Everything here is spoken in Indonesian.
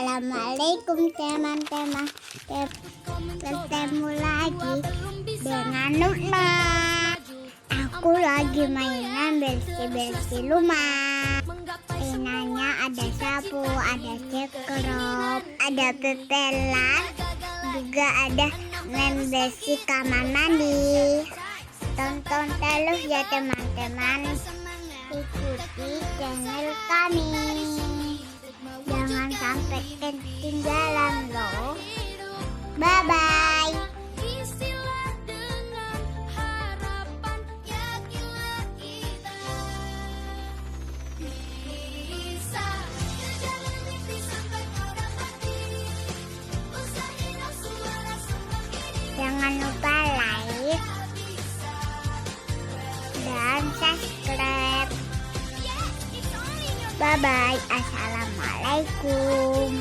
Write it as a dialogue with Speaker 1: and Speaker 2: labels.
Speaker 1: Assalamualaikum teman-teman. Bertemu lagi dengan Nukla. Aku lagi mainan bersih-bersih rumah. Mainannya ada sapu, ada sekrop, ada pepelan, juga ada membersih kamar mandi. Tonton terus ya teman-teman. Ikuti channel kami. Jangan sampai ketinggalan loh. Bye bye. Jangan lupa like dan subscribe. Bye bye. Assalamualaikum.